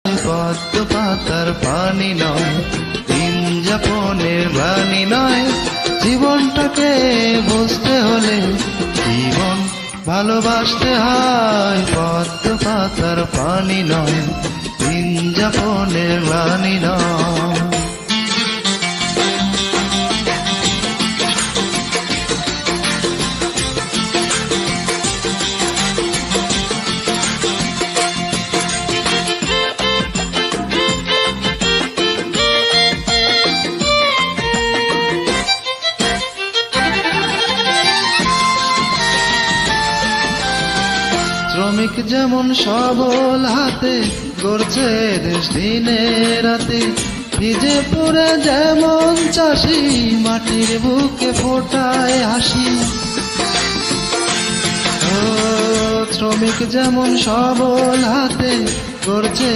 পদ্ম পাতার পানি নয়, দিন যাপনের গ্লানি নয়। জীবনটাকে বুঝতে হলে জীবন ভালোবাসতে হয়। পদ্ম পাতার পানি নয়, দিন যাপনের গ্লানি নয়। শ্রমিক যেমন সবল হাতে গড়ছে দেশ দিনে রাতে, ভিজে পড়ে যেমন চাষি মাটির বুকে ফোটায় হাসি। ও শ্রমিক যেমন সবল হাতে গড়ছে